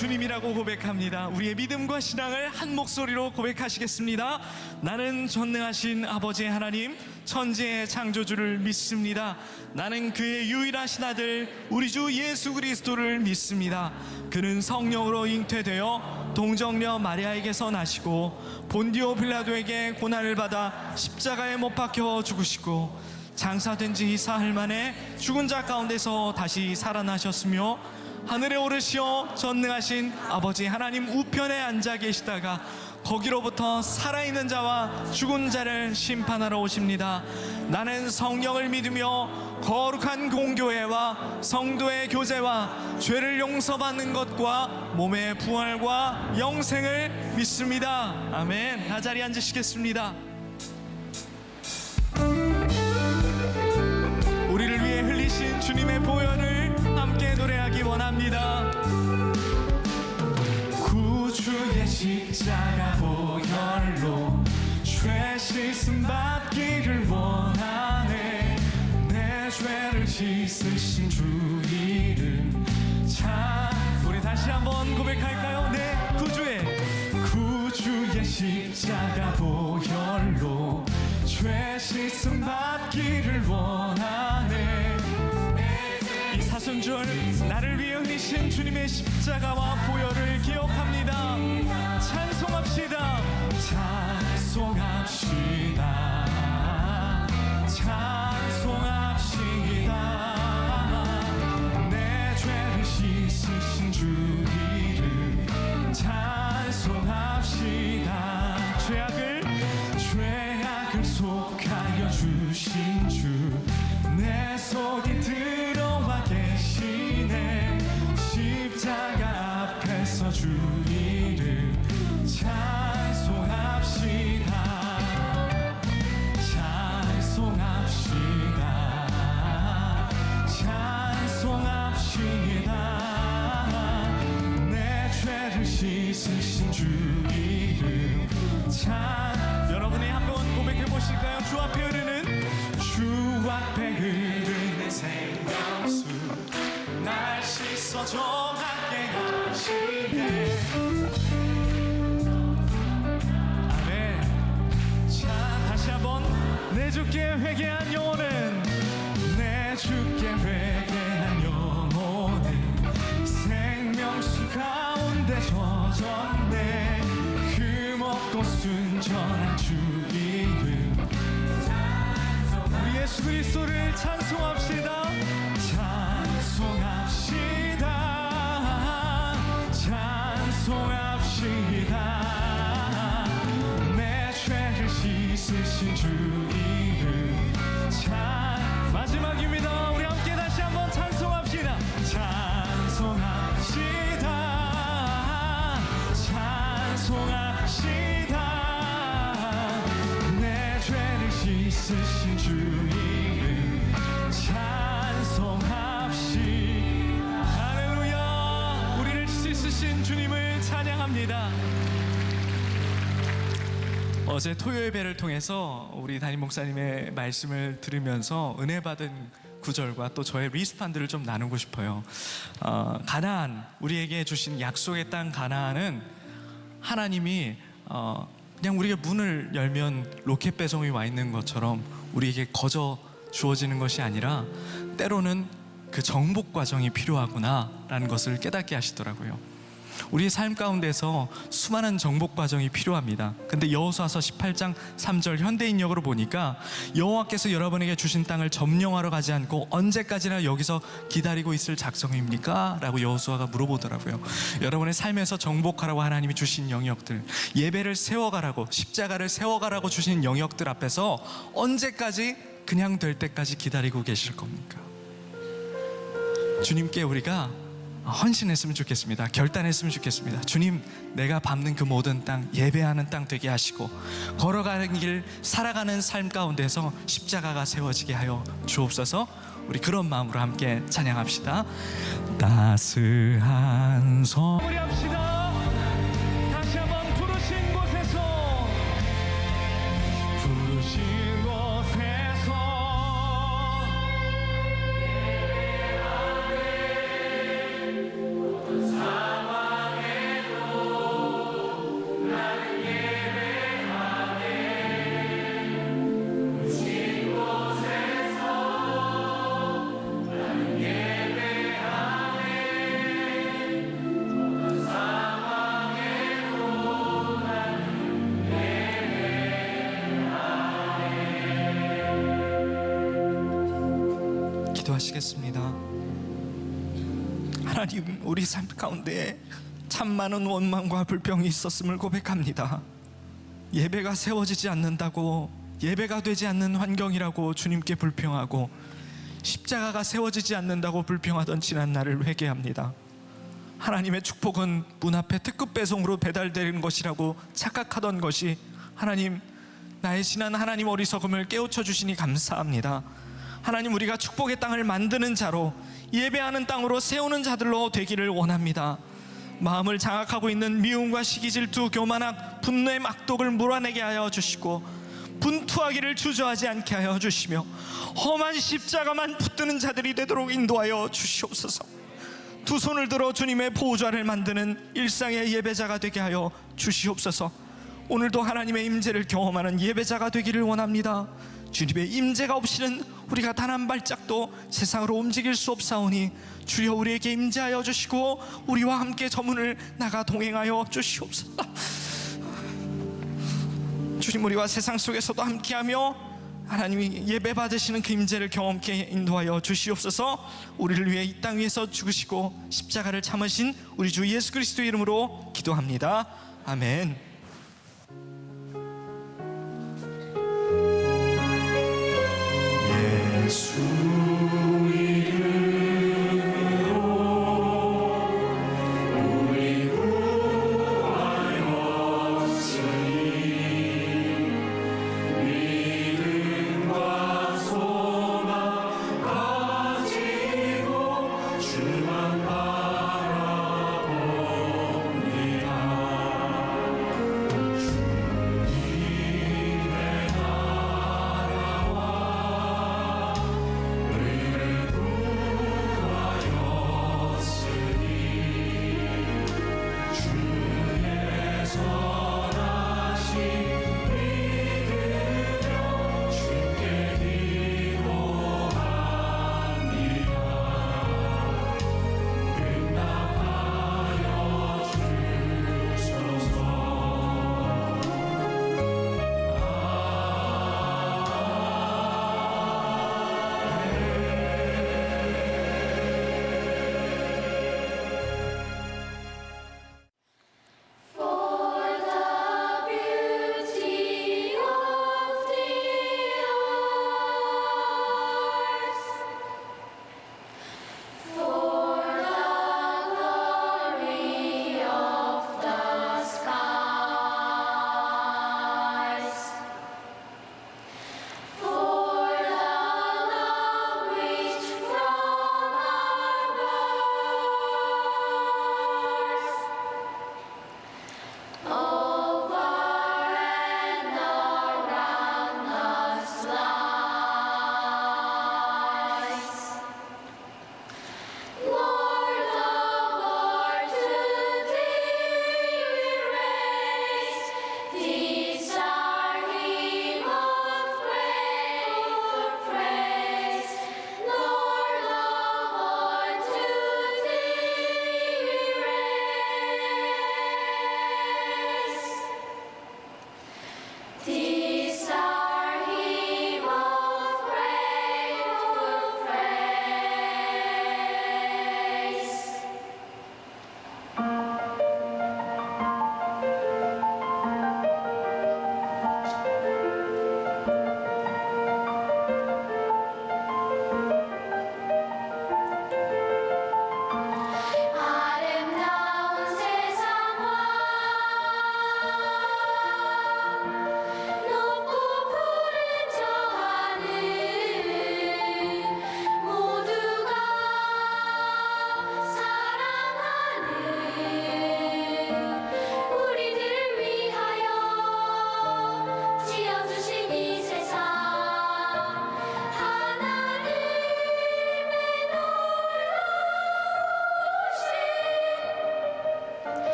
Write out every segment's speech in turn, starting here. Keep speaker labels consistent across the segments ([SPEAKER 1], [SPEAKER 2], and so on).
[SPEAKER 1] 주님이라고 고백합니다. 우리의 믿음과 신앙을 한 목소리로 고백하시겠습니다. 나는 전능하신 아버지 하나님, 천지의 창조주를 믿습니다. 나는 그의 유일하신 아들 우리 주 예수 그리스도를 믿습니다. 그는 성령으로 잉태되어 동정녀 마리아에게서 나시고 본디오 빌라도에게 고난을 받아 십자가에 못 박혀 죽으시고 장사된 지 사흘 만에 죽은 자 가운데서 다시 살아나셨으며 하늘에 오르시어 전능하신 아버지 하나님 우편에 앉아 계시다가 거기로부터 살아있는 자와 죽은 자를 심판하러 오십니다. 나는 성령을 믿으며 거룩한 공교회와 성도의 교제와 죄를 용서받는 것과 몸의 부활과 영생을 믿습니다. 아멘. 다 자리에 앉으시겠습니다. 우리를 위해 흘리신 주님의 보혈을 함께 노래하기 원합니다. 구주의 십자가 보혈로 죄 씻음 받기를 원하네. 내 죄를 씻으신 주 이름 참. 우리 다시 한번 고백할까요? 네, 구주의 십자가 보혈로 죄 씻음 받기를 원하네. 이 사순절 나를 위해 흘리신 주님의 십자가와 보혈을 기억합니다. 찬송합시다. 찬송합시다. 찬송합시다. 내 죄를 씻으신 주 이름 찬송합시다. 죄악을 속하여 주신 주 내 속에 들어와 계시네. 십자가 앞에서 주 이름 찬송합시다. 찬송합시다. 찬송합시다. 내 죄를 씻으신 주 이름 여러분이 한번 고백해 보실까요? 주 앞에 흐르는 생명수 날 씻어 정하게 하시네. 아멘. 자, 다시 한번. 내 주께 회개한 영혼은 내 주께 회개한 영혼은 생명수 가운데 젖었네. 흠없고 순전한 주 이름 우리 예수 그리스도를 찬송합시다. 찬송합시다. 찬송합시다. 내 죄를 씻으신 주 이름 마지막입니다. 우리 함께 다시 한번 찬송합시다. 찬송합시다. 찬송합시다. 내 죄를 씻으신 주 이름 찬송합시다. 할렐루야. 우리를 씻으신 주님을 찬양합니다. 어제 토요예배를 통해서 우리 담임 목사님의 말씀을 들으면서 은혜 받은 구절과 또 저의 리스판들을 좀 나누고 싶어요. 가나안, 우리에게 주신 약속의 땅 가나안은 하나님이 그냥 우리가 문을 열면 로켓 배송이 와 있는 것처럼 우리에게 거저 주어지는 것이 아니라 때로는 그 정복 과정이 필요하구나라는 것을 깨닫게 하시더라고요. 우리의 삶 가운데서 수많은 정복 과정이 필요합니다. 근데 여호수아서 18장 3절 현대인역으로 보니까 여호와께서 여러분에게 주신 땅을 점령하러 가지 않고 언제까지나 여기서 기다리고 있을 작정입니까? 라고 여호수아가 물어보더라고요. 여러분의 삶에서 정복하라고 하나님이 주신 영역들, 예배를 세워가라고, 십자가를 세워가라고 주신 영역들 앞에서 언제까지 그냥 될 때까지 기다리고 계실 겁니까? 주님께 우리가 헌신했으면 좋겠습니다. 결단했으면 좋겠습니다. 주님, 내가 밟는 그 모든 땅, 예배하는 땅 되게 하시고 걸어가는 길, 살아가는 삶 가운데서 십자가가 세워지게 하여 주옵소서. 우리 그런 마음으로 함께 찬양합시다. 따스한 손 우리 합시다. 다시 한번 부르신 곳에서 기도하시겠습니다. 하나님, 우리 삶 가운데 참 많은 원망과 불평이 있었음을 고백합니다. 예배가 세워지지 않는다고, 예배가 되지 않는 환경이라고 주님께 불평하고, 십자가가 세워지지 않는다고 불평하던 지난 날을 회개합니다. 하나님의 축복은 문 앞에 특급 배송으로 배달되는 것이라고 착각하던 것이, 하나님, 나의 지난 하나님 어리석음을 깨우쳐 주시니 감사합니다. 하나님, 우리가 축복의 땅을 만드는 자로, 예배하는 땅으로 세우는 자들로 되기를 원합니다. 마음을 장악하고 있는 미움과 시기, 질투, 교만악, 분노의 막독을 몰아내게 하여 주시고, 분투하기를 주저하지 않게 하여 주시며, 험한 십자가만 붙드는 자들이 되도록 인도하여 주시옵소서. 두 손을 들어 주님의 보호자를 만드는 일상의 예배자가 되게 하여 주시옵소서. 오늘도 하나님의 임재를 경험하는 예배자가 되기를 원합니다. 주님의 임재가 없이는 우리가 단 한 발짝도 세상으로 움직일 수 없사오니, 주여 우리에게 임재하여 주시고 우리와 함께 저 문을 나가 동행하여 주시옵소서. 주님, 우리와 세상 속에서도 함께하며 하나님이 예배 받으시는 그 임재를 경험케 인도하여 주시옵소서. 우리를 위해 이 땅 위에서 죽으시고 십자가를 참으신 우리 주 예수 그리스도의 이름으로 기도합니다. 아멘. 예수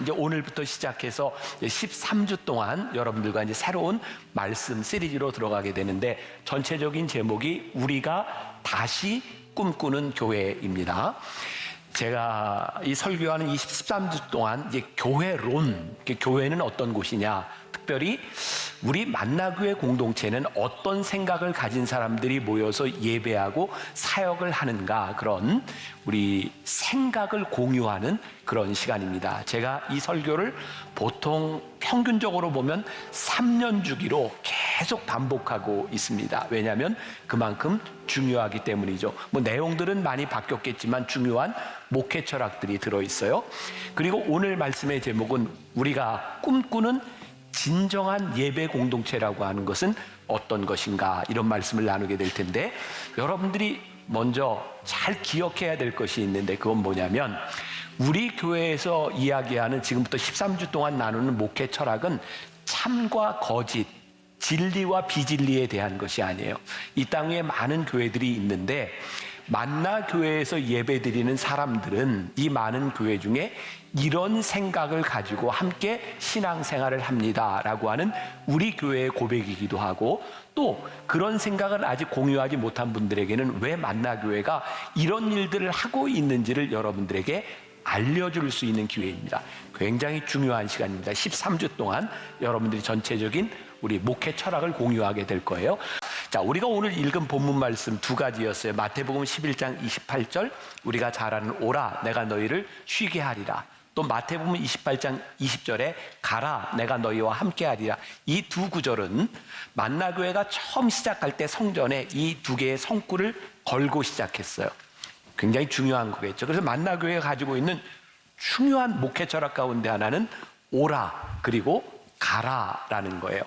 [SPEAKER 2] 이제 오늘부터 시작해서 13주 동안 여러분들과 이제 새로운 말씀 시리즈로 들어가게 되는데, 전체적인 제목이 우리가 다시 꿈꾸는 교회입니다. 제가 이 설교하는 13주 동안 이제 교회론, 교회는 어떤 곳이냐, 특별히 우리 만나교회 공동체는 어떤 생각을 가진 사람들이 모여서 예배하고 사역을 하는가, 그런 우리 생각을 공유하는 그런 시간입니다. 제가 이 설교를 보통 평균적으로 보면 3년 주기로 계속 반복하고 있습니다. 왜냐하면 그만큼 중요하기 때문이죠. 뭐 내용들은 많이 바뀌었겠지만 중요한 목회 철학들이 들어있어요. 그리고 오늘 말씀의 제목은 우리가 꿈꾸는 진정한 예배 공동체라고 하는 것은 어떤 것인가, 이런 말씀을 나누게 될 텐데, 여러분들이 먼저 잘 기억해야 될 것이 있는데, 그건 뭐냐면 우리 교회에서 이야기하는 지금부터 13주 동안 나누는 목회 철학은 참과 거짓, 진리와 비진리에 대한 것이 아니에요. 이 땅에 많은 교회들이 있는데 만나 교회에서 예배드리는 사람들은 이 많은 교회 중에 이런 생각을 가지고 함께 신앙생활을 합니다라고 하는 우리 교회의 고백이기도 하고, 또 그런 생각을 아직 공유하지 못한 분들에게는 왜 만나 교회가 이런 일들을 하고 있는지를 여러분들에게 알려줄 수 있는 기회입니다. 굉장히 중요한 시간입니다. 13주 동안 여러분들이 전체적인 우리 목회 철학을 공유하게 될 거예요. 자, 우리가 오늘 읽은 본문 말씀 두 가지였어요. 마태복음 11장 28절, 우리가 잘 아는 오라 내가 너희를 쉬게 하리라. 또 마태복음 28장 20절에 가라 내가 너희와 함께 하리라. 이 두 구절은 만나교회가 처음 시작할 때 성전에 이 두 개의 성구를 걸고 시작했어요. 굉장히 중요한 거겠죠. 그래서 만나교회가 가지고 있는 중요한 목회 철학 가운데 하나는 오라 그리고 가라라는 거예요.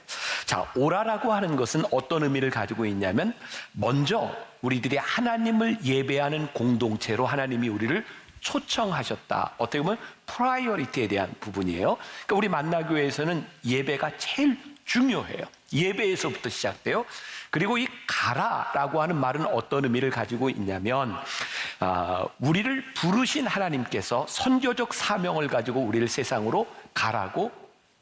[SPEAKER 2] 자, 오라라고 하는 것은 어떤 의미를 가지고 있냐면, 먼저 우리들이 하나님을 예배하는 공동체로 하나님이 우리를 초청하셨다. 어떻게 보면 프라이어리티에 대한 부분이에요. 그러니까 우리 만나교회에서는 예배가 제일 중요해요. 예배에서부터 시작돼요. 그리고 이 가라라고 하는 말은 어떤 의미를 가지고 있냐면, 우리를 부르신 하나님께서 선교적 사명을 가지고 우리를 세상으로 가라고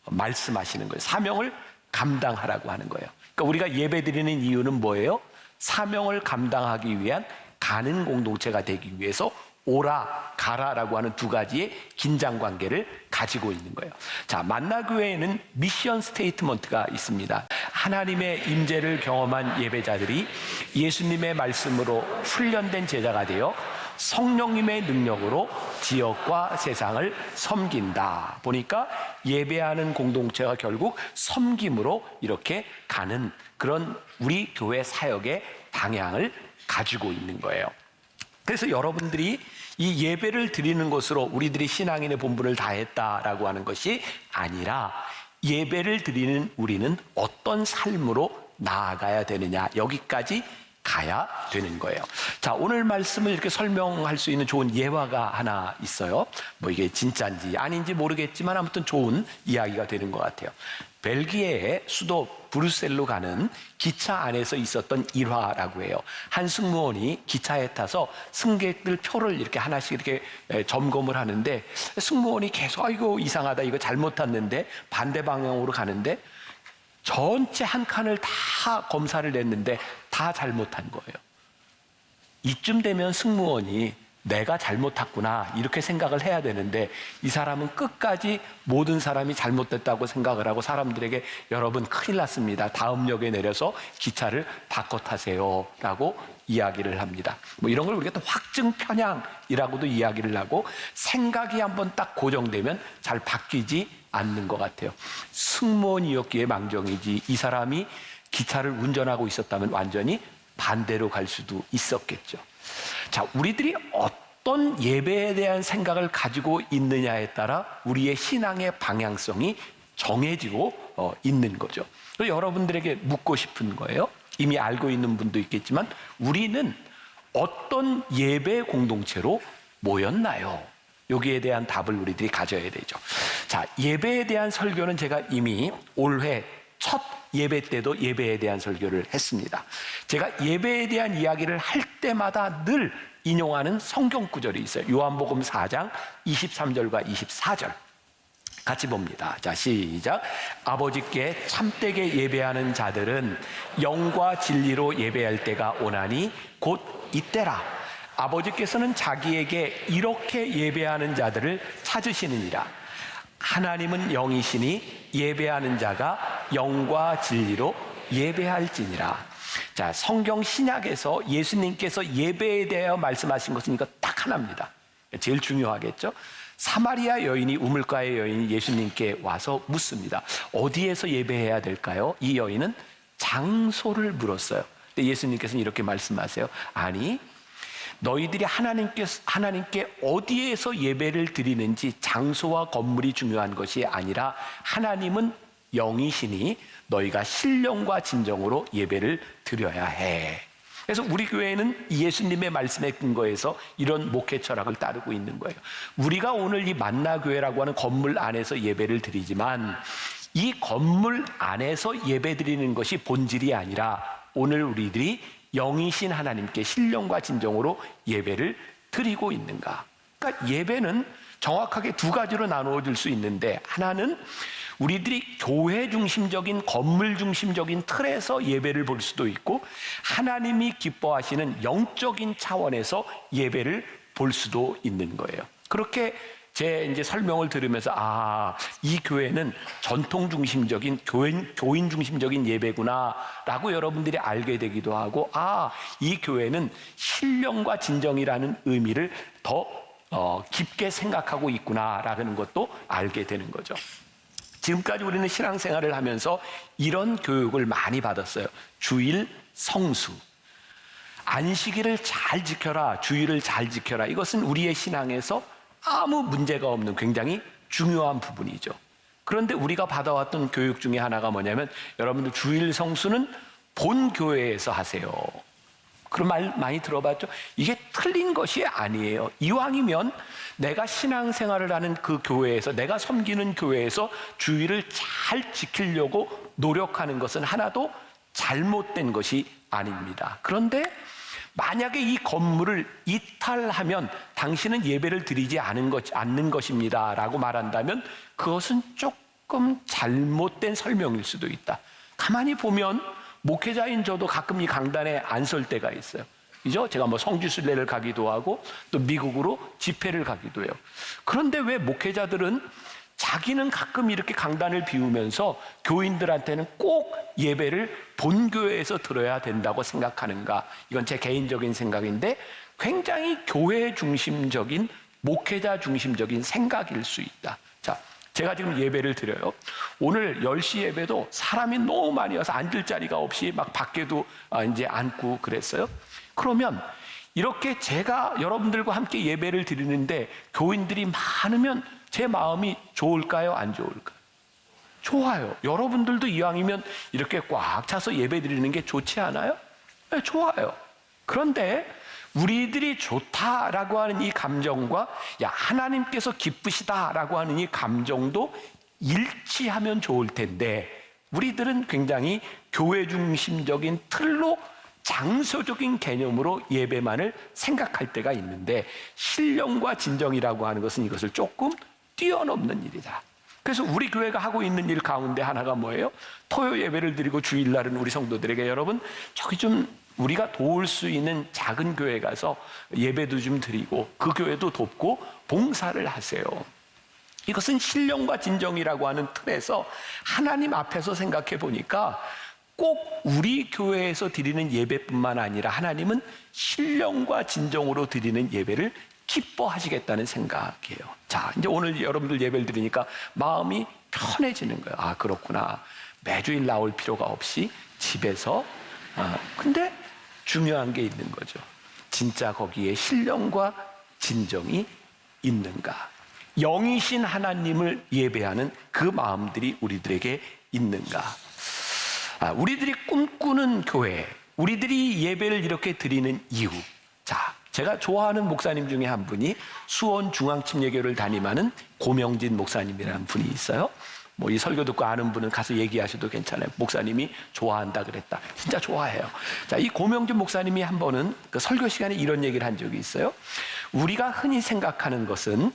[SPEAKER 2] 말씀하시는 거예요. 사명을 감당하라고 하는 거예요. 그러니까 우리가 예배드리는 이유는 뭐예요? 사명을 감당하기 위한 가는 공동체가 되기 위해서 오라, 가라라고 하는 두 가지의 긴장 관계를 가지고 있는 거예요. 자, 만나교회에는 미션 스테이트먼트가 있습니다. 하나님의 임재를 경험한 예배자들이 예수님의 말씀으로 훈련된 제자가 되어 성령님의 능력으로 지역과 세상을 섬긴다. 보니까 예배하는 공동체가 결국 섬김으로 이렇게 가는 그런 우리 교회 사역의 방향을 가지고 있는 거예요. 그래서 여러분들이 이 예배를 드리는 것으로 우리들이 신앙인의 본분을 다했다라고 하는 것이 아니라, 예배를 드리는 우리는 어떤 삶으로 나아가야 되느냐, 여기까지 가야 되는 거예요. 자, 오늘 말씀을 이렇게 설명할 수 있는 좋은 예화가 하나 있어요. 뭐 이게 진짜인지 아닌지 모르겠지만 아무튼 좋은 이야기가 되는 것 같아요. 벨기에의 수도 브뤼셀로 가는 기차 안에서 있었던 일화라고 해요. 한 승무원이 기차에 타서 승객들 표를 이렇게 하나씩 이렇게 점검을 하는데, 승무원이 계속 이거 이상하다, 이거 잘못 탔는데, 반대 방향으로 가는데 전체 한 칸을 다 검사를 냈는데 다 잘못한 거예요. 이쯤 되면 승무원이 내가 잘못 탔구나 이렇게 생각을 해야 되는데, 이 사람은 끝까지 모든 사람이 잘못됐다고 생각을 하고 사람들에게 여러분 큰일 났습니다, 다음 역에 내려서 기차를 바꿔 타세요 라고 이야기를 합니다. 뭐 이런 걸 우리가 또 확증 편향이라고도 이야기를 하고, 생각이 한번 딱 고정되면 잘 바뀌지 않는 것 같아요. 승무원이었기에 망정이지, 이 사람이 기차를 운전하고 있었다면 완전히 반대로 갈 수도 있었겠죠. 자, 우리들이 어떤 예배에 대한 생각을 가지고 있느냐에 따라 우리의 신앙의 방향성이 정해지고 있는 거죠. 그래서 여러분들에게 묻고 싶은 거예요. 이미 알고 있는 분도 있겠지만, 우리는 어떤 예배 공동체로 모였나요? 여기에 대한 답을 우리들이 가져야 되죠. 자, 예배에 대한 설교는 제가 이미 올해 첫 예배 때도 예배에 대한 설교를 했습니다. 제가 예배에 대한 이야기를 할 때마다 늘 인용하는 성경 구절이 있어요. 요한복음 4장 23절과 24절. 같이 봅니다. 자, 시작. 아버지께 참되게 예배하는 자들은 영과 진리로 예배할 때가 오나니 곧 이때라. 아버지께서는 자기에게 이렇게 예배하는 자들을 찾으시느니라. 하나님은 영이시니 예배하는 자가 영과 진리로 예배할지니라. 자, 성경 신약에서 예수님께서 예배에 대하여 말씀하신 것은 이거 딱 하나입니다. 제일 중요하겠죠. 사마리아 여인이, 우물가의 여인이 예수님께 와서 묻습니다. 어디에서 예배해야 될까요? 이 여인은 장소를 물었어요. 근데 예수님께서는 이렇게 말씀하세요. 아니, 너희들이 하나님께 어디에서 예배를 드리는지 장소와 건물이 중요한 것이 아니라 하나님은 영이시니 너희가 신령과 진정으로 예배를 드려야 해. 그래서 우리 교회는 예수님의 말씀에 근거해서 이런 목회 철학을 따르고 있는 거예요. 우리가 오늘 이 만나교회라고 하는 건물 안에서 예배를 드리지만 이 건물 안에서 예배 드리는 것이 본질이 아니라 오늘 우리들이 영이신 하나님께 신령과 진정으로 예배를 드리고 있는가. 그러니까 예배는 정확하게 두 가지로 나누어질 수 있는데, 하나는 우리들이 교회 중심적인, 건물 중심적인 틀에서 예배를 볼 수도 있고, 하나님이 기뻐하시는 영적인 차원에서 예배를 볼 수도 있는 거예요. 그렇게 제 이제 설명을 들으면서 이 교회는 전통 중심적인, 교인 중심적인 예배구나라고 여러분들이 알게 되기도 하고, 이 교회는 신령과 진정이라는 의미를 더 깊게 생각하고 있구나라는 것도 알게 되는 거죠. 지금까지 우리는 신앙생활을 하면서 이런 교육을 많이 받았어요. 주일, 성수, 안식일을 잘 지켜라, 주일을 잘 지켜라. 이것은 우리의 신앙에서 아무 문제가 없는 굉장히 중요한 부분이죠. 그런데 우리가 받아왔던 교육 중에 하나가 뭐냐면, 여러분들 주일 성수는 본 교회에서 하세요. 그런 말 많이 들어봤죠? 이게 틀린 것이 아니에요. 이왕이면 내가 신앙생활을 하는 그 교회에서, 내가 섬기는 교회에서 주일을 잘 지키려고 노력하는 것은 하나도 잘못된 것이 아닙니다. 그런데 만약에 이 건물을 이탈하면 당신은 예배를 드리지 않는 것입니다 라고 말한다면 그것은 조금 잘못된 설명일 수도 있다. 가만히 보면 목회자인 저도 가끔 이 강단에 안 설 때가 있어요. 그죠? 제가 뭐 성지순례를 가기도 하고 또 미국으로 집회를 가기도 해요. 그런데 왜 목회자들은 자기는 가끔 이렇게 강단을 비우면서 교인들한테는 꼭 예배를 본교회에서 들어야 된다고 생각하는가? 이건 제 개인적인 생각인데 굉장히 교회 중심적인, 목회자 중심적인 생각일 수 있다. 자, 제가 지금 예배를 드려요. 오늘 10시 예배도 사람이 너무 많이 와서 앉을 자리가 없이 막 밖에도 이제 앉고 그랬어요. 그러면 이렇게 제가 여러분들과 함께 예배를 드리는데 교인들이 많으면 제 마음이 좋을까요? 안 좋을까요? 좋아요. 여러분들도 이왕이면 이렇게 꽉 차서 예배 드리는 게 좋지 않아요? 네, 좋아요. 그런데 우리들이 좋다라고 하는 이 감정과 하나님께서 기쁘시다라고 하는 이 감정도 일치하면 좋을 텐데, 우리들은 굉장히 교회 중심적인 틀로 장소적인 개념으로 예배만을 생각할 때가 있는데, 신령과 진정이라고 하는 것은 이것을 조금 뛰어넘는 일이다. 그래서 우리 교회가 하고 있는 일 가운데 하나가 뭐예요? 토요 예배를 드리고 주일날은 우리 성도들에게, 여러분 저기 좀 우리가 도울 수 있는 작은 교회 가서 예배도 좀 드리고 그 교회도 돕고 봉사를 하세요. 이것은 신령과 진정이라고 하는 틀에서 하나님 앞에서 생각해 보니까 꼭 우리 교회에서 드리는 예배뿐만 아니라 하나님은 신령과 진정으로 드리는 예배를 기뻐하시겠다는 생각이에요. 자, 이제 오늘 여러분들 예배를 드리니까 마음이 편해지는 거예요. 그렇구나. 매주일 나올 필요가 없이 집에서. 근데 중요한 게 있는 거죠. 진짜 거기에 신령과 진정이 있는가? 영이신 하나님을 예배하는 그 마음들이 우리들에게 있는가? 우리들이 꿈꾸는 교회, 우리들이 예배를 이렇게 드리는 이유. 자, 제가 좋아하는 목사님 중에 한 분이 수원중앙침례교를 담임하는 고명진 목사님이라는 분이 있어요. 뭐 이 설교 듣고 아는 분은 가서 얘기하셔도 괜찮아요. 목사님이 좋아한다 그랬다. 진짜 좋아해요. 자, 이 고명진 목사님이 한 번은 그 설교 시간에 이런 얘기를 한 적이 있어요. 우리가 흔히 생각하는 것은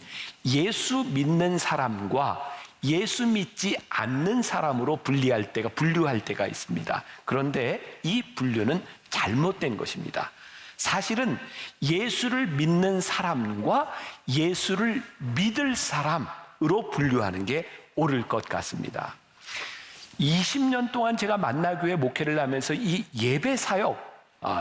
[SPEAKER 2] 예수 믿는 사람과 예수 믿지 않는 사람으로 분류할 때가 있습니다. 그런데 이 분류는 잘못된 것입니다. 사실은 예수를 믿는 사람과 예수를 믿을 사람으로 분류하는 게 옳을 것 같습니다. 20년 동안 제가 만나교회 목회를 하면서 이 예배 사역,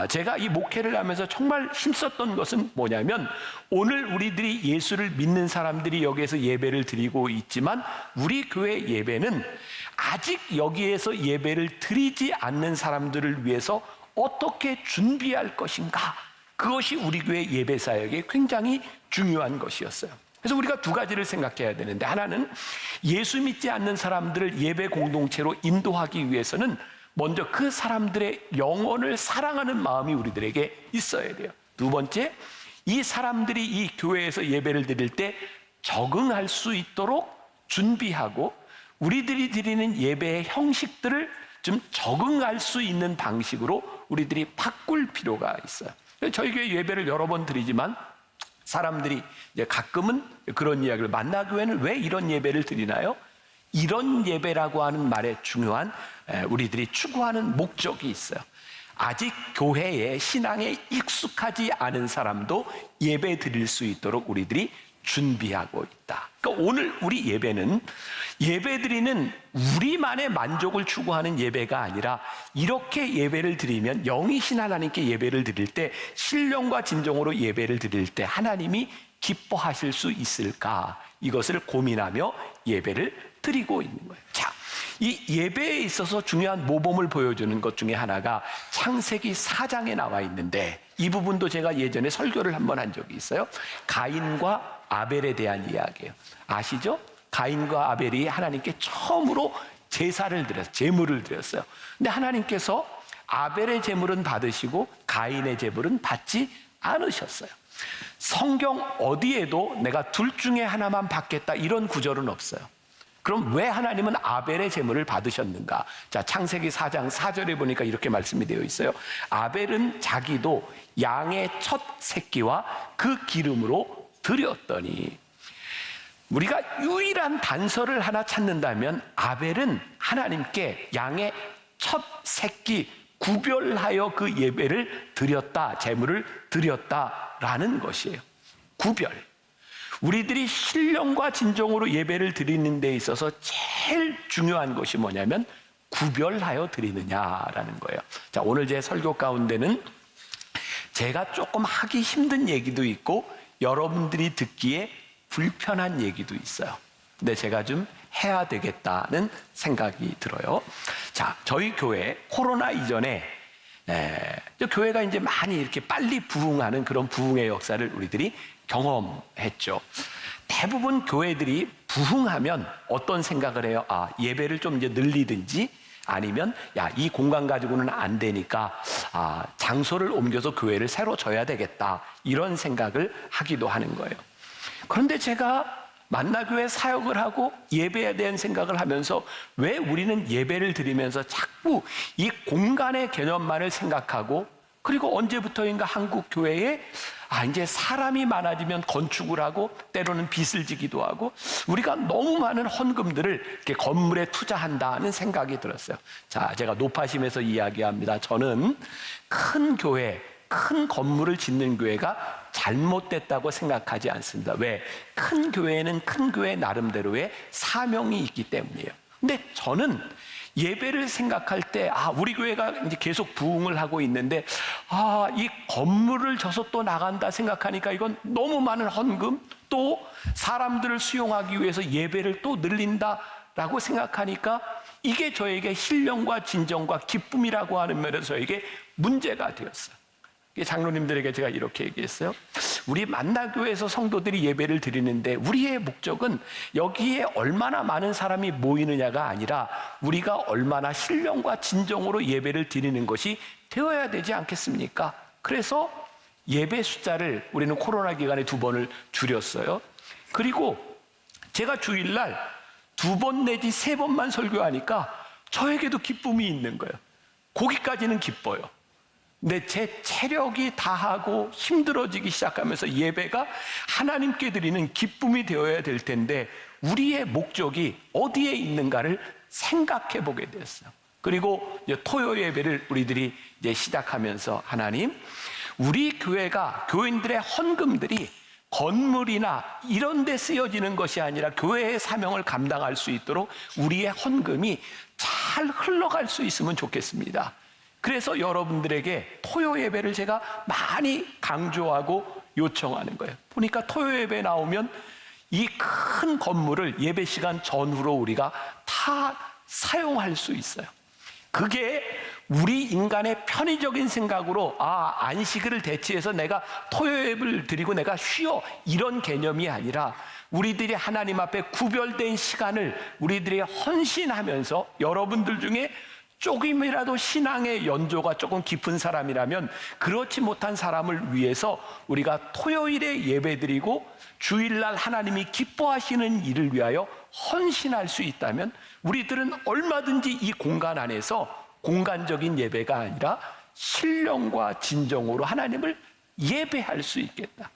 [SPEAKER 2] 제가 이 목회를 하면서 정말 힘썼던 것은 뭐냐면, 오늘 우리들이 예수를 믿는 사람들이 여기에서 예배를 드리고 있지만 우리 교회 예배는 아직 여기에서 예배를 드리지 않는 사람들을 위해서 어떻게 준비할 것인가, 그것이 우리 교회 예배 사역에 굉장히 중요한 것이었어요. 그래서 우리가 두 가지를 생각해야 되는데, 하나는 예수 믿지 않는 사람들을 예배 공동체로 인도하기 위해서는 먼저 그 사람들의 영혼을 사랑하는 마음이 우리들에게 있어야 돼요. 두 번째, 이 사람들이 이 교회에서 예배를 드릴 때 적응할 수 있도록 준비하고 우리들이 드리는 예배의 형식들을 좀 적응할 수 있는 방식으로 우리들이 바꿀 필요가 있어요. 저희 교회 예배를 여러 번 드리지만 사람들이 이제 가끔은 그런 이야기를, 만나교회는 왜 이런 예배를 드리나요? 이런 예배라고 하는 말에 중요한 우리들이 추구하는 목적이 있어요. 아직 교회에, 신앙에 익숙하지 않은 사람도 예배 드릴 수 있도록 우리들이 준비하고 있다. 그러니까 오늘 우리 예배는 예배 드리는 우리만의 만족을 추구하는 예배가 아니라, 이렇게 예배를 드리면, 영이신 하나님께 예배를 드릴 때, 신령과 진정으로 예배를 드릴 때 하나님이 기뻐하실 수 있을까, 이것을 고민하며 예배를 드리고 있는 거예요. 자, 이 예배에 있어서 중요한 모범을 보여주는 것 중에 하나가 창세기 4장에 나와 있는데, 이 부분도 제가 예전에 설교를 한번 한 적이 있어요. 가인과 아벨에 대한 이야기예요. 아시죠? 가인과 아벨이 하나님께 처음으로 제사를 드렸어요. 제물을 드렸어요. 근데 하나님께서 아벨의 제물은 받으시고 가인의 제물은 받지 않으셨어요. 성경 어디에도 내가 둘 중에 하나만 받겠다 이런 구절은 없어요. 그럼 왜 하나님은 아벨의 제물을 받으셨는가? 자, 창세기 4장 4절에 보니까 이렇게 말씀이 되어 있어요. 아벨은 자기도 양의 첫 새끼와 그 기름으로 드렸더니. 우리가 유일한 단서를 하나 찾는다면 아벨은 하나님께 양의 첫 새끼 구별하여 그 예배를 드렸다, 제물을 드렸다라는 것이에요. 구별. 우리들이 신령과 진정으로 예배를 드리는 데 있어서 제일 중요한 것이 뭐냐면 구별하여 드리느냐라는 거예요. 자, 오늘 제 설교 가운데는 제가 조금 하기 힘든 얘기도 있고 여러분들이 듣기에 불편한 얘기도 있어요. 근데 제가 좀 해야 되겠다는 생각이 들어요. 자, 저희 교회 코로나 이전에 교회가 이제 많이 이렇게 빨리 부흥하는 그런 부흥의 역사를 우리들이 경험했죠. 대부분 교회들이 부흥하면 어떤 생각을 해요? 예배를 좀 이제 늘리든지, 아니면 이 공간 가지고는 안 되니까 장소를 옮겨서 교회를 새로 져야 되겠다, 이런 생각을 하기도 하는 거예요. 그런데 제가 만나교회 사역을 하고 예배에 대한 생각을 하면서 왜 우리는 예배를 드리면서 자꾸 이 공간의 개념만을 생각하고, 그리고 언제부터인가 한국 교회에 이제 사람이 많아지면 건축을 하고 때로는 빚을 지기도 하고 우리가 너무 많은 헌금들을 이렇게 건물에 투자한다는 생각이 들었어요. 자, 제가 높아심에서 이야기합니다. 저는 큰 교회, 큰 건물을 짓는 교회가 잘못됐다고 생각하지 않습니다. 왜? 큰 교회에는 큰 교회 나름대로의 사명이 있기 때문이에요. 근데 저는 예배를 생각할 때 우리 교회가 이제 계속 부흥을 하고 있는데 이 건물을 져서 또 나간다 생각하니까 이건 너무 많은 헌금, 또 사람들을 수용하기 위해서 예배를 또 늘린다라고 생각하니까 이게 저에게 신령과 진정과 기쁨이라고 하는 면에서 저에게 문제가 되었어요. 장로님들에게 제가 이렇게 얘기했어요. 우리 만나교회에서 성도들이 예배를 드리는데 우리의 목적은 여기에 얼마나 많은 사람이 모이느냐가 아니라 우리가 얼마나 신령과 진정으로 예배를 드리는 것이 되어야 되지 않겠습니까? 그래서 예배 숫자를 우리는 코로나 기간에 2번을 줄였어요. 그리고 제가 주일날 2번 내지 3번만 설교하니까 저에게도 기쁨이 있는 거예요. 거기까지는 기뻐요. 근데 제 체력이 다하고 힘들어지기 시작하면서 예배가 하나님께 드리는 기쁨이 되어야 될 텐데 우리의 목적이 어디에 있는가를 생각해 보게 되었어요. 그리고 이제 토요 예배를 우리들이 이제 시작하면서 하나님, 우리 교회가 교인들의 헌금들이 건물이나 이런 데 쓰여지는 것이 아니라 교회의 사명을 감당할 수 있도록 우리의 헌금이 잘 흘러갈 수 있으면 좋겠습니다. 그래서 여러분들에게 토요 예배를 제가 많이 강조하고 요청하는 거예요. 보니까 토요 예배 나오면 이 큰 건물을 예배 시간 전후로 우리가 다 사용할 수 있어요. 그게 우리 인간의 편의적인 생각으로 안식일을 대체해서 내가 토요 예배를 드리고 내가 쉬어, 이런 개념이 아니라 우리들이 하나님 앞에 구별된 시간을 우리들이 헌신하면서, 여러분들 중에 조금이라도 신앙의 연조가 조금 깊은 사람이라면 그렇지 못한 사람을 위해서 우리가 토요일에 예배드리고 주일날 하나님이 기뻐하시는 일을 위하여 헌신할 수 있다면 우리들은 얼마든지 이 공간 안에서 공간적인 예배가 아니라 신령과 진정으로 하나님을 예배할 수 있겠다.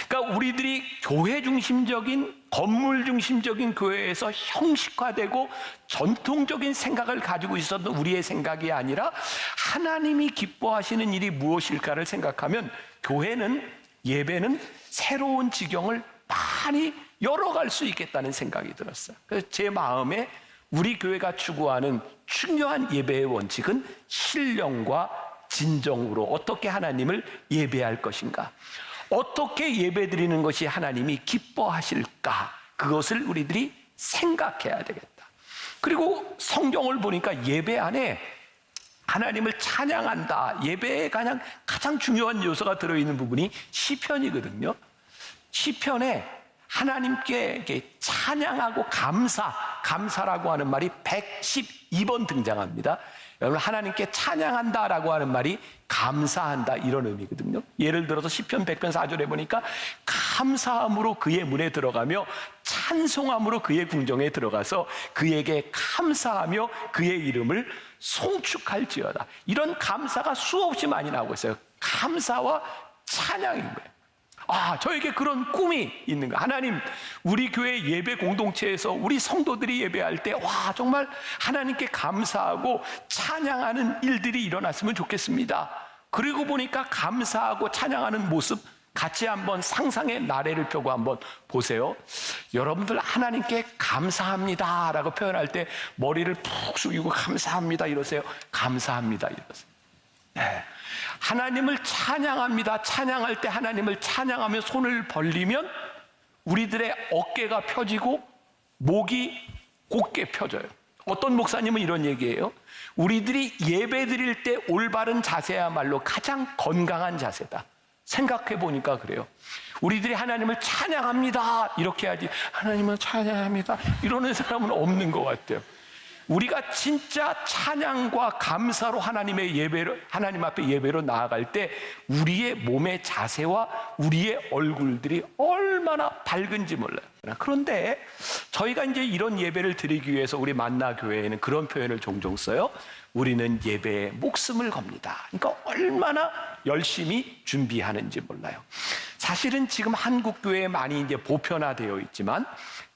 [SPEAKER 2] 그러니까 우리들이 교회 중심적인, 건물 중심적인 교회에서 형식화되고 전통적인 생각을 가지고 있었던 우리의 생각이 아니라 하나님이 기뻐하시는 일이 무엇일까를 생각하면 교회는, 예배는 새로운 지경을 많이 열어갈 수 있겠다는 생각이 들었어요. 그래서 제 마음에 우리 교회가 추구하는 중요한 예배의 원칙은 신령과 진정으로 어떻게 하나님을 예배할 것인가, 어떻게 예배드리는 것이 하나님이 기뻐하실까, 그것을 우리들이 생각해야 되겠다. 그리고 성경을 보니까 예배 안에 하나님을 찬양한다, 예배에 가장 중요한 요소가 들어있는 부분이 시편이거든요. 시편에 하나님께 이렇게 찬양하고 감사라고 하는 말이 112번 등장합니다. 여러분, 하나님께 찬양한다라고 하는 말이 감사한다, 이런 의미거든요. 예를 들어서 시편 100편 4절에 보니까 감사함으로 그의 문에 들어가며 찬송함으로 그의 궁정에 들어가서 그에게 감사하며 그의 이름을 송축할지어다. 이런 감사가 수없이 많이 나오고 있어요. 감사와 찬양인 거예요. 저에게 그런 꿈이 있는 거예요. 하나님, 우리 교회 예배 공동체에서 우리 성도들이 예배할 때 정말 하나님께 감사하고 찬양하는 일들이 일어났으면 좋겠습니다. 그리고 보니까 감사하고 찬양하는 모습 같이 한번 상상의 나래를 펴고 한번 보세요. 여러분들 하나님께 감사합니다 라고 표현할 때 머리를 푹 숙이고 감사합니다 이러세요. 감사합니다 이러세요. 네. 하나님을 찬양합니다. 찬양할 때 하나님을 찬양하며 손을 벌리면 우리들의 어깨가 펴지고 목이 곧게 펴져요. 어떤 목사님은 이런 얘기예요. 우리들이 예배 드릴 때 올바른 자세야말로 가장 건강한 자세다. 생각해 보니까 그래요. 우리들이 하나님을 찬양합니다 이렇게 하지, 하나님을 찬양합니다 이러는 사람은 없는 것 같아요. 우리가 진짜 찬양과 감사로 하나님 앞에 예배로 나아갈 때 우리의 몸의 자세와 우리의 얼굴들이 얼마나 밝은지 몰라요. 그런데 저희가 이제 이런 예배를 드리기 위해서 우리 만나 교회에는 그런 표현을 종종 써요. 우리는 예배에 목숨을 겁니다. 그러니까 얼마나 열심히 준비하는지 몰라요. 사실은 지금 한국 교회에 많이 이제 보편화되어 있지만,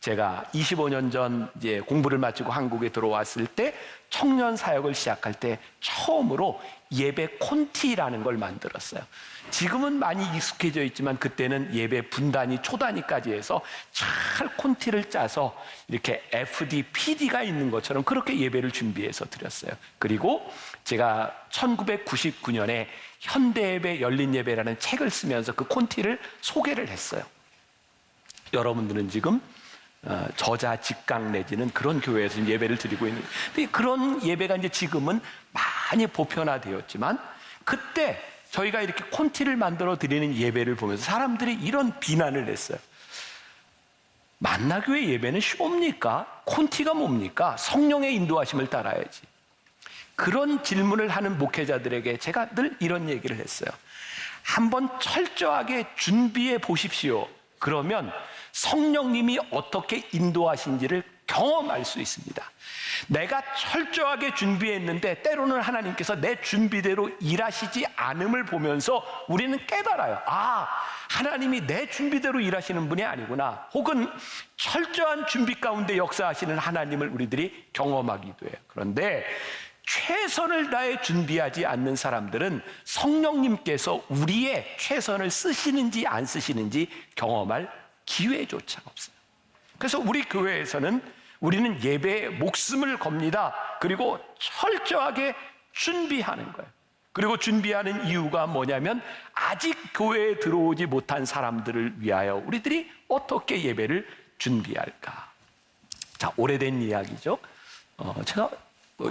[SPEAKER 2] 제가 25년 전 이제 공부를 마치고 한국에 들어왔을 때 청년 사역을 시작할 때 처음으로 예배 콘티라는 걸 만들었어요. 지금은 많이 익숙해져 있지만 그때는 예배 분단위, 초단위까지 해서 잘 콘티를 짜서 이렇게 FD, PD가 있는 것처럼 그렇게 예배를 준비해서 드렸어요. 그리고 제가 1999년에 현대예배, 열린예배라는 책을 쓰면서 그 콘티를 소개를 했어요. 여러분들은 지금 저자 직강 내지는 그런 교회에서 예배를 드리고 있는, 근데 그런 예배가 이제 지금은 많이 보편화되었지만, 그때 저희가 이렇게 콘티를 만들어 드리는 예배를 보면서 사람들이 이런 비난을 했어요. 만나교회 예배는 쇼입니까? 콘티가 뭡니까? 성령의 인도하심을 따라야지. 그런 질문을 하는 목회자들에게 제가 늘 이런 얘기를 했어요. 한번 철저하게 준비해 보십시오. 그러면 성령님이 어떻게 인도하신지를 경험할 수 있습니다. 내가 철저하게 준비했는데 때로는 하나님께서 내 준비대로 일하시지 않음을 보면서 우리는 깨달아요. 아, 하나님이 내 준비대로 일하시는 분이 아니구나. 혹은 철저한 준비 가운데 역사하시는 하나님을 우리들이 경험하기도 해요. 그런데 최선을 다해 준비하지 않는 사람들은 성령님께서 우리의 최선을 쓰시는지 안 쓰시는지 경험할 기회조차 없어요. 그래서 우리 교회에서는 우리는 예배에 목숨을 겁니다. 그리고 철저하게 준비하는 거예요. 그리고 준비하는 이유가 뭐냐면 아직 교회에 들어오지 못한 사람들을 위하여 우리들이 어떻게 예배를 준비할까. 자, 오래된 이야기죠. 제가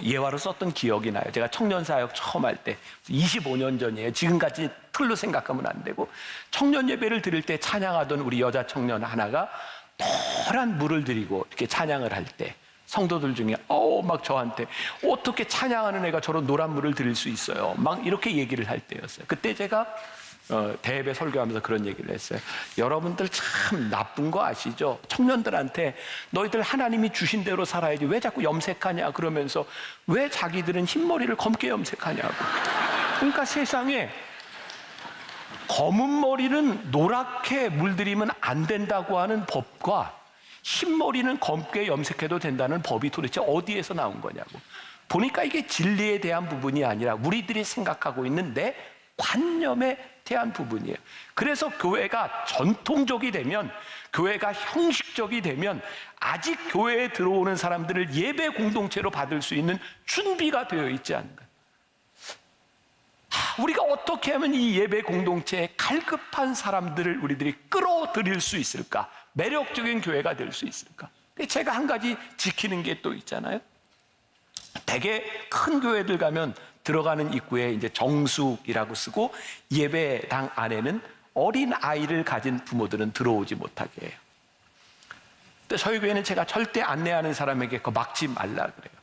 [SPEAKER 2] 예화로 썼던 기억이 나요. 제가 청년사역 처음 할 때 25년 전이에요. 지금까지 틀로 생각하면 안 되고 청년 예배를 드릴 때 찬양하던 우리 여자 청년 하나가 노란 물을 들이고 이렇게 찬양을 할 때 성도들 중에 막 저한테 어떻게 찬양하는 애가 저런 노란 물을 들일 수 있어요. 막 이렇게 얘기를 할 때였어요. 그때 제가 대예배 설교하면서 그런 얘기를 했어요. 여러분들 참 나쁜 거 아시죠? 청년들한테 너희들 하나님이 주신 대로 살아야지 왜 자꾸 염색하냐 그러면서 왜 자기들은 흰머리를 검게 염색하냐고. 그러니까 세상에 검은 머리는 노랗게 물들이면 안 된다고 하는 법과 흰머리는 검게 염색해도 된다는 법이 도대체 어디에서 나온 거냐고. 보니까 이게 진리에 대한 부분이 아니라 우리들이 생각하고 있는 내 관념에 대한 부분이에요. 그래서 교회가 전통적이 되면, 교회가 형식적이 되면 아직 교회에 들어오는 사람들을 예배 공동체로 받을 수 있는 준비가 되어 있지 않은가. 우리가 어떻게 하면 이 예배 공동체에 갈급한 사람들을 우리들이 끌어들일 수 있을까? 매력적인 교회가 될 수 있을까? 제가 한 가지 지키는 게 또 있잖아요. 되게 큰 교회들 가면 들어가는 입구에 이제 정숙이라고 쓰고 예배당 안에는 어린 아이를 가진 부모들은 들어오지 못하게 해요. 근데 저희 교회는 제가 절대 안내하는 사람에게 그거 막지 말라 그래요.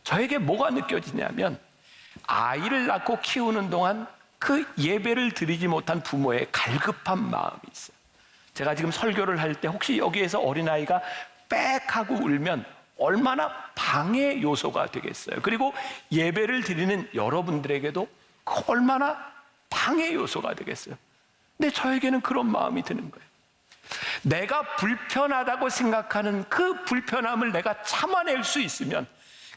[SPEAKER 2] 저에게 뭐가 느껴지냐면 아이를 낳고 키우는 동안 그 예배를 드리지 못한 부모의 갈급한 마음이 있어요. 제가 지금 설교를 할 때 혹시 여기에서 어린아이가 빽 하고 울면 얼마나 방해 요소가 되겠어요. 그리고 예배를 드리는 여러분들에게도 얼마나 방해 요소가 되겠어요. 근데 저에게는 그런 마음이 드는 거예요. 내가 불편하다고 생각하는 그 불편함을 내가 참아낼 수 있으면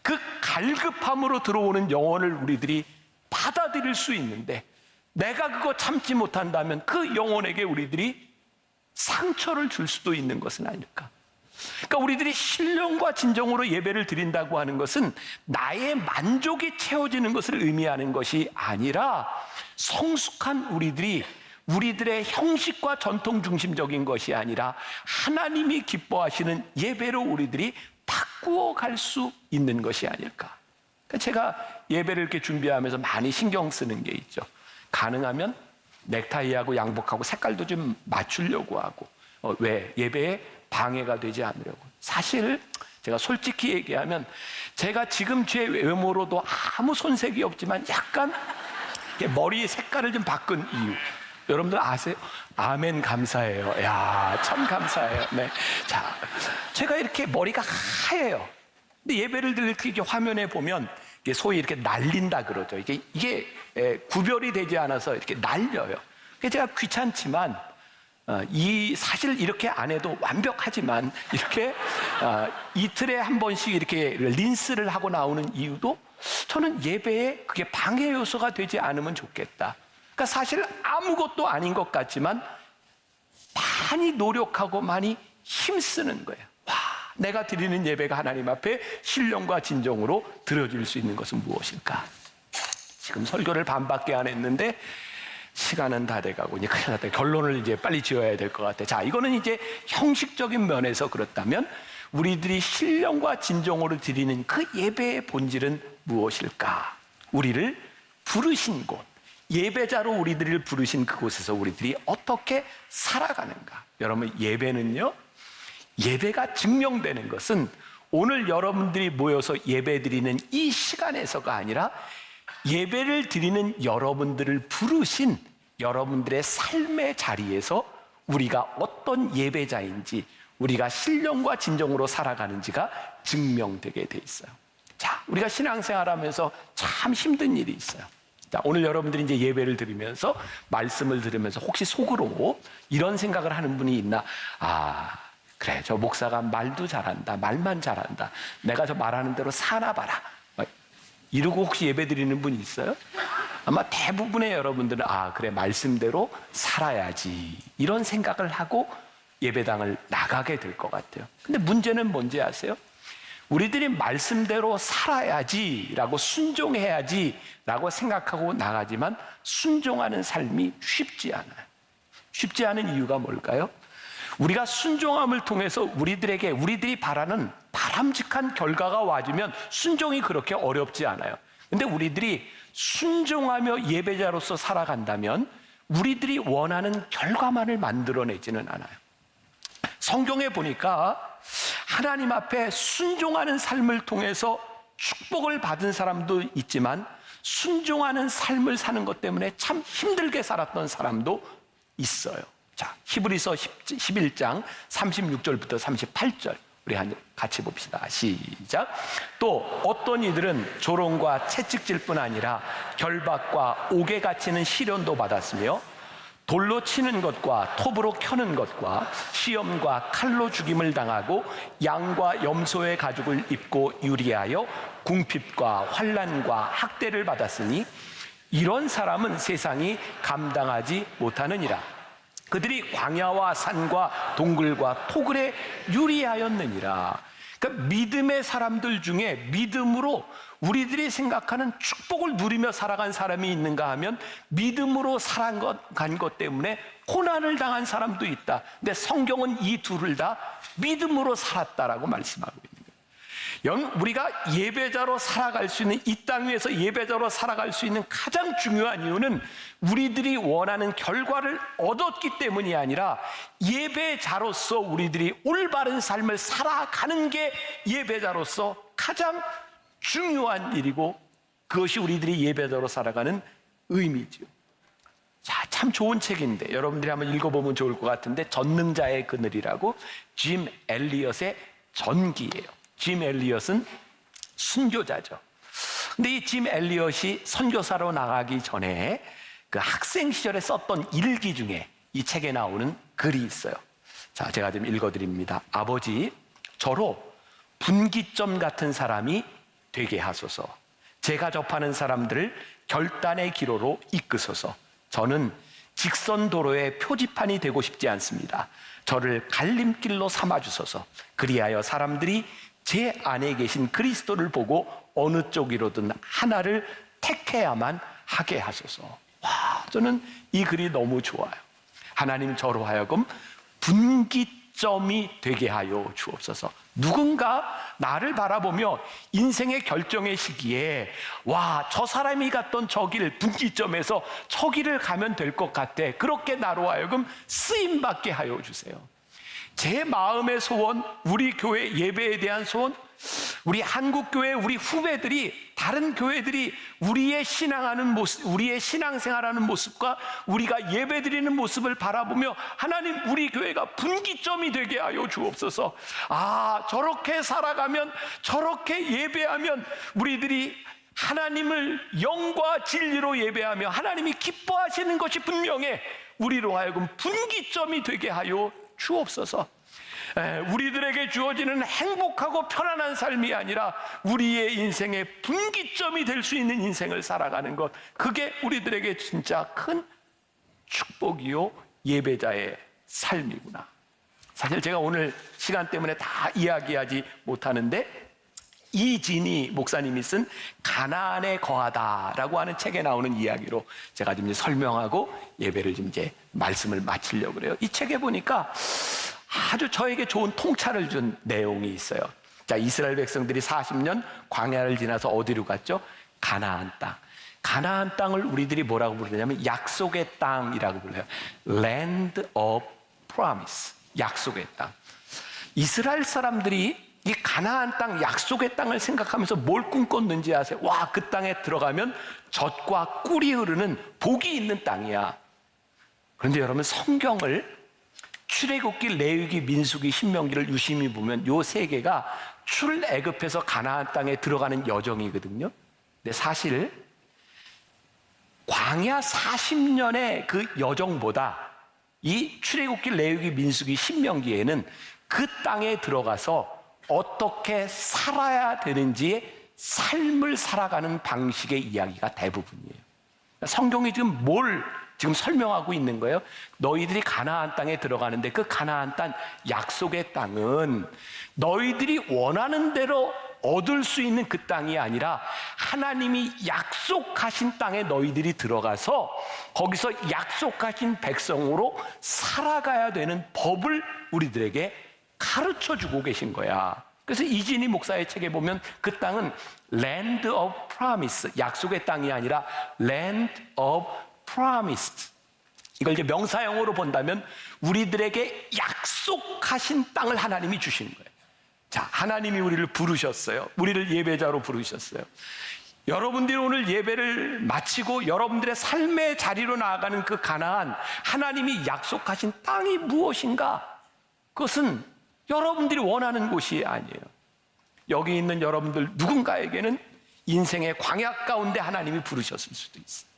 [SPEAKER 2] 그 갈급함으로 들어오는 영혼을 우리들이 받아들일 수 있는데, 내가 그거 참지 못한다면 그 영혼에게 우리들이 상처를 줄 수도 있는 것은 아닐까. 그러니까 우리들이 신령과 진정으로 예배를 드린다고 하는 것은 나의 만족이 채워지는 것을 의미하는 것이 아니라 성숙한 우리들이 우리들의 형식과 전통 중심적인 것이 아니라 하나님이 기뻐하시는 예배로 우리들이 바꾸어 갈 수 있는 것이 아닐까. 그러니까 제가 예배를 이렇게 준비하면서 많이 신경 쓰는 게 있죠. 가능하면 넥타이하고 양복하고 색깔도 좀 맞추려고 하고, 왜? 예배에 방해가 되지 않으려고. 사실 제가 솔직히 얘기하면 제가 지금 제 외모로도 아무 손색이 없지만 약간 머리 색깔을 좀 바꾼 이유 여러분들 아세요? 아멘, 감사해요. 야, 참 감사해요. 네. 자, 제가 이렇게 머리가 하얘요. 근데 예배를 드릴 때 이렇게 화면에 보면 이게 소위 이렇게 날린다 그러죠. 이게 구별이 되지 않아서 이렇게 날려요. 그래서 제가 귀찮지만 사실 이렇게 안 해도 완벽하지만 이렇게 이틀에 한 번씩 이렇게 린스를 하고 나오는 이유도 저는 예배에 그게 방해 요소가 되지 않으면 좋겠다. 그러니까 사실 아무것도 아닌 것 같지만 많이 노력하고 많이 힘쓰는 거예요. 와, 내가 드리는 예배가 하나님 앞에 신령과 진정으로 드려질 수 있는 것은 무엇일까? 지금 설교를 반밖에 안 했는데 시간은 다 돼가고 이제 큰일 났다. 결론을 이제 빨리 지어야 될 것 같아. 자, 이거는 이제 형식적인 면에서 그렇다면 우리들이 신령과 진정으로 드리는 그 예배의 본질은 무엇일까? 우리를 부르신 곳, 예배자로 우리들을 부르신 그곳에서 우리들이 어떻게 살아가는가? 여러분, 예배는요, 예배가 증명되는 것은 오늘 여러분들이 모여서 예배 드리는 이 시간에서가 아니라 예배를 드리는 여러분들을 부르신 여러분들의 삶의 자리에서 우리가 어떤 예배자인지, 우리가 신령과 진정으로 살아가는지가 증명되게 돼 있어요. 자, 우리가 신앙생활하면서 참 힘든 일이 있어요. 자, 오늘 여러분들이 이제 예배를 드리면서 말씀을 들으면서 혹시 속으로 이런 생각을 하는 분이 있나? 아, 그래, 저 목사가 말도 잘한다, 말만 잘한다, 내가 저 말하는 대로 사나 봐라, 이러고 혹시 예배 드리는 분이 있어요? 아마 대부분의 여러분들은 아, 그래, 말씀대로 살아야지, 이런 생각을 하고 예배당을 나가게 될 것 같아요. 근데 문제는 뭔지 아세요? 우리들이 말씀대로 살아야지라고, 순종해야지라고 생각하고 나가지만 순종하는 삶이 쉽지 않아요. 쉽지 않은 이유가 뭘까요? 우리가 순종함을 통해서 우리들이 바라는 바람직한 결과가 와주면 순종이 그렇게 어렵지 않아요. 근데 우리들이 순종하며 예배자로서 살아간다면 우리들이 원하는 결과만을 만들어내지는 않아요. 성경에 보니까 하나님 앞에 순종하는 삶을 통해서 축복을 받은 사람도 있지만 순종하는 삶을 사는 것 때문에 참 힘들게 살았던 사람도 있어요. 자, 히브리서 11장 36절부터 38절 우리 같이 봅시다. 시작. 또 어떤 이들은 조롱과 채찍질뿐 아니라 결박과 옥에 갇히는 시련도 받았으며 돌로 치는 것과 톱으로 켜는 것과 시험과 칼로 죽임을 당하고 양과 염소의 가죽을 입고 유리하여 궁핍과 환난과 학대를 받았으니 이런 사람은 세상이 감당하지 못하느니라. 그들이 광야와 산과 동굴과 토굴에 유리하였느니라. 그러니까 믿음의 사람들 중에 믿음으로 우리들이 생각하는 축복을 누리며 살아간 사람이 있는가 하면 믿음으로 살아간 것 때문에 고난을 당한 사람도 있다. 근데 성경은 이 둘을 다 믿음으로 살았다라고 말씀하고 있는 거예요. 우리가 예배자로 살아갈 수 있는, 이 땅 위에서 예배자로 살아갈 수 있는 가장 중요한 이유는 우리들이 원하는 결과를 얻었기 때문이 아니라 예배자로서 우리들이 올바른 삶을 살아가는 게 예배자로서 가장 중요한 일이고 그것이 우리들이 예배자로 살아가는 의미죠. 자, 참 좋은 책인데 여러분들이 한번 읽어보면 좋을 것 같은데 전능자의 그늘이라고 짐 엘리엇의 전기예요. 짐 엘리엇은 순교자죠. 근데 이 짐 엘리엇이 선교사로 나가기 전에 그 학생 시절에 썼던 일기 중에 이 책에 나오는 글이 있어요. 자, 제가 좀 읽어드립니다. 아버지, 저로 분기점 같은 사람이 되게 하소서. 제가 접하는 사람들을 결단의 기로로 이끄소서. 저는 직선 도로의 표지판이 되고 싶지 않습니다. 저를 갈림길로 삼아주소서. 그리하여 사람들이 제 안에 계신 그리스도를 보고 어느 쪽이로든 하나를 택해야만 하게 하소서. 와, 저는 이 글이 너무 좋아요. 하나님, 저로 하여금 분기점이 되게 하여 주옵소서. 누군가 나를 바라보며 인생의 결정의 시기에 와, 저 사람이 갔던 저 길, 분기점에서 저 길을 가면 될 것 같아. 그렇게 나로 하여금 쓰임받게 하여 주세요. 제 마음의 소원, 우리 교회 예배에 대한 소원, 우리 한국교회 우리 후배들이, 다른 교회들이 우리의 신앙하는 모습, 우리의 신앙생활하는 모습과 우리가 예배드리는 모습을 바라보며 하나님, 우리 교회가 분기점이 되게 하여 주옵소서. 아, 저렇게 살아가면, 저렇게 예배하면 우리들이 하나님을 영과 진리로 예배하며 하나님이 기뻐하시는 것이 분명해. 우리로 하여금 분기점이 되게 하여 주옵소서. 우리들에게 주어지는 행복하고 편안한 삶이 아니라 우리의 인생의 분기점이 될 수 있는 인생을 살아가는 것, 그게 우리들에게 진짜 큰 축복이요 예배자의 삶이구나. 사실 제가 오늘 시간 때문에 다 이야기하지 못하는데 이진희 목사님이 쓴 가나안에 거하다라고 하는 책에 나오는 이야기로 제가 좀 설명하고 예배를 좀 이제 말씀을 마치려고 그래요. 이 책에 보니까 아주 저에게 좋은 통찰을 준 내용이 있어요. 자, 이스라엘 백성들이 40년 광야를 지나서 어디로 갔죠? 가나안 땅. 가나안 땅을 우리들이 뭐라고 부르냐면 약속의 땅이라고 불러요. Land of Promise. 약속의 땅. 이스라엘 사람들이 이 가나안 땅, 약속의 땅을 생각하면서 뭘 꿈꿨는지 아세요? 와, 그 땅에 들어가면 젖과 꿀이 흐르는 복이 있는 땅이야. 그런데 여러분, 성경을 출애굽기, 레위기, 민수기, 신명기를 유심히 보면 요 세 개가 출애굽해서 가나안 땅에 들어가는 여정이거든요. 근데 사실 광야 40년의 그 여정보다 이 출애굽기, 레위기, 민수기, 신명기에는 그 땅에 들어가서 어떻게 살아야 되는지의 삶을 살아가는 방식의 이야기가 대부분이에요. 성경이 지금 뭘 지금 설명하고 있는 거예요? 너희들이 가나안 땅에 들어가는데 그 가나안 땅, 약속의 땅은 너희들이 원하는 대로 얻을 수 있는 그 땅이 아니라 하나님이 약속하신 땅에 너희들이 들어가서 거기서 약속하신 백성으로 살아가야 되는 법을 우리들에게 가르쳐주고 계신 거야. 그래서 이진희 목사의 책에 보면 그 땅은 Land of Promise, 약속의 땅이 아니라 Land of Promised. 이걸 이제 명사형으로 본다면 우리들에게 약속하신 땅을 하나님이 주신 거예요. 자, 하나님이 우리를 부르셨어요. 우리를 예배자로 부르셨어요. 여러분들이 오늘 예배를 마치고 여러분들의 삶의 자리로 나아가는 그 가나안, 하나님이 약속하신 땅이 무엇인가? 그것은 여러분들이 원하는 곳이 아니에요. 여기 있는 여러분들 누군가에게는 인생의 광야 가운데 하나님이 부르셨을 수도 있어요.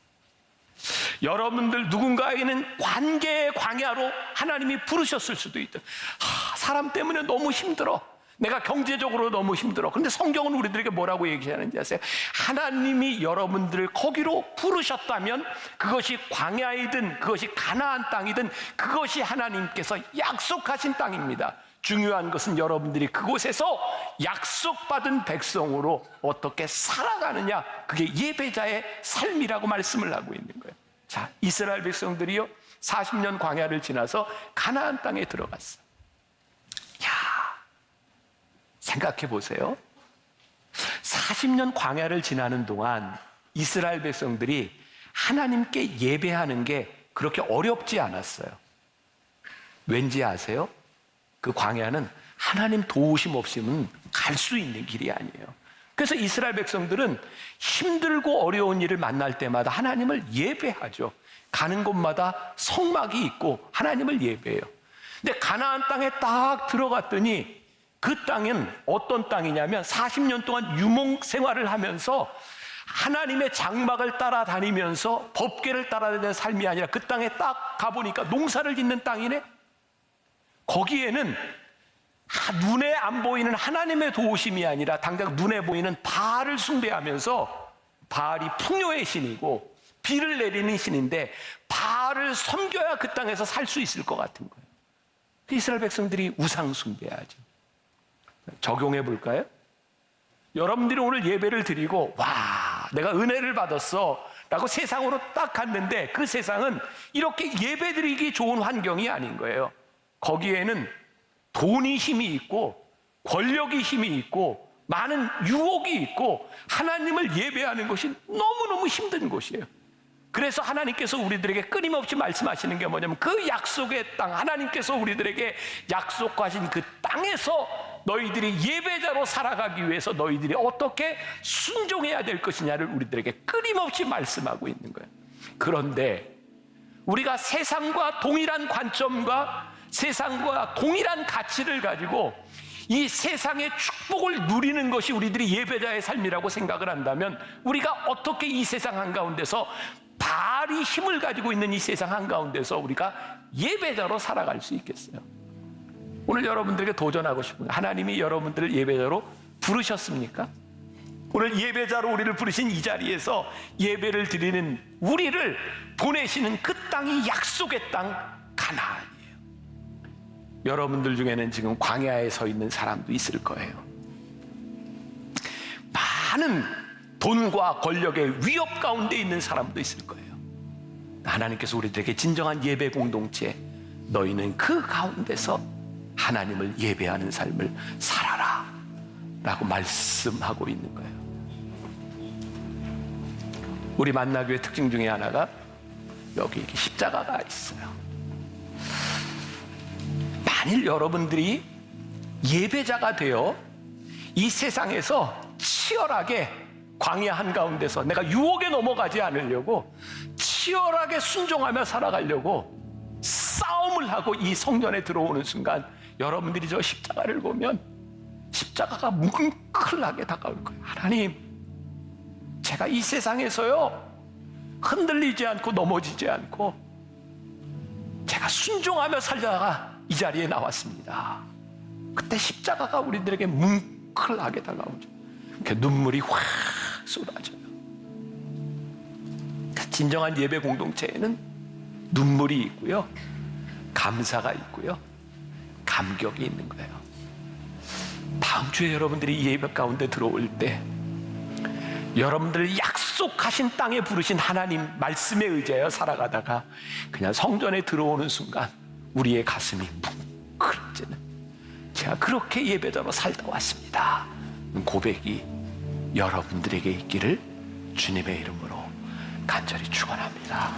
[SPEAKER 2] 여러분들 누군가에게는 관계의 광야로 하나님이 부르셨을 수도 있다. 사람 때문에 너무 힘들어. 내가 경제적으로 너무 힘들어. 그런데 성경은 우리들에게 뭐라고 얘기하는지 아세요? 하나님이 여러분들을 거기로 부르셨다면 그것이 광야이든 그것이 가나안 땅이든 그것이 하나님께서 약속하신 땅입니다. 중요한 것은 여러분들이 그곳에서 약속받은 백성으로 어떻게 살아가느냐, 그게 예배자의 삶이라고 말씀을 하고 있는 거예요. 자, 이스라엘 백성들이요 40년 광야를 지나서 가나안 땅에 들어갔어. 야, 생각해 보세요. 40년 광야를 지나는 동안 이스라엘 백성들이 하나님께 예배하는 게 그렇게 어렵지 않았어요. 왠지 아세요? 그 광야는 하나님 도우심 없이는 갈 수 있는 길이 아니에요. 그래서 이스라엘 백성들은 힘들고 어려운 일을 만날 때마다 하나님을 예배하죠. 가는 곳마다 성막이 있고 하나님을 예배해요. 근데 가나안 땅에 딱 들어갔더니 그 땅은 어떤 땅이냐면 40년 동안 유목 생활을 하면서 하나님의 장막을 따라다니면서 법궤를 따라다니는 삶이 아니라 그 땅에 딱 가보니까 농사를 짓는 땅이네. 거기에는 눈에 안 보이는 하나님의 도우심이 아니라 당장 눈에 보이는 바알을 숭배하면서, 바알이 풍요의 신이고 비를 내리는 신인데 바알을 섬겨야 그 땅에서 살 수 있을 것 같은 거예요. 이스라엘 백성들이 우상 숭배하죠. 적용해 볼까요? 여러분들이 오늘 예배를 드리고 와, 내가 은혜를 받았어 라고 세상으로 딱 갔는데 그 세상은 이렇게 예배 드리기 좋은 환경이 아닌 거예요. 거기에는 돈이 힘이 있고 권력이 힘이 있고 많은 유혹이 있고 하나님을 예배하는 것이 너무너무 힘든 곳이에요. 그래서 하나님께서 우리들에게 끊임없이 말씀하시는 게 뭐냐면 그 약속의 땅, 하나님께서 우리들에게 약속하신 그 땅에서 너희들이 예배자로 살아가기 위해서 너희들이 어떻게 순종해야 될 것이냐를 우리들에게 끊임없이 말씀하고 있는 거예요. 그런데 우리가 세상과 동일한 관점과 세상과 동일한 가치를 가지고 이 세상의 축복을 누리는 것이 우리들이 예배자의 삶이라고 생각을 한다면 우리가 어떻게 이 세상 한가운데서 바알이 힘을 가지고 있는 이 세상 한가운데서 우리가 예배자로 살아갈 수 있겠어요? 오늘 여러분들에게 도전하고 싶은 거예요. 하나님이 여러분들을 예배자로 부르셨습니까? 오늘 예배자로 우리를 부르신 이 자리에서 예배를 드리는 우리를 보내시는 그 땅이 약속의 땅 가나안이에요. 여러분들 중에는 지금 광야에 서 있는 사람도 있을 거예요. 많은 돈과 권력의 위협 가운데 있는 사람도 있을 거예요. 하나님께서 우리들에게 진정한 예배 공동체, 너희는 그 가운데서 하나님을 예배하는 삶을 살아라 라고 말씀하고 있는 거예요. 우리 만나교회 특징 중에 하나가 여기 이렇게 십자가가 있어요. 만일 여러분들이 예배자가 되어 이 세상에서 치열하게 광야 한가운데서 내가 유혹에 넘어가지 않으려고 치열하게 순종하며 살아가려고 싸움을 하고 이 성전에 들어오는 순간 여러분들이 저 십자가를 보면 십자가가 뭉클하게 다가올 거예요. 하나님, 제가 이 세상에서요 흔들리지 않고 넘어지지 않고 제가 순종하며 살다가 이 자리에 나왔습니다. 그때 십자가가 우리들에게 뭉클하게 다가오죠. 그 눈물이 확 쏟아져요. 진정한 예배 공동체에는 눈물이 있고요, 감사가 있고요, 감격이 있는 거예요. 다음 주에 여러분들이 이 예배 가운데 들어올 때 여러분들 약속하신 땅에 부르신 하나님 말씀에 의지하여 살아가다가 그냥 성전에 들어오는 순간 우리의 가슴이 뭉클해지는, 제가 그렇게 예배자로 살다 왔습니다, 고백이 여러분들에게 있기를 주님의 이름으로 간절히 축원합니다.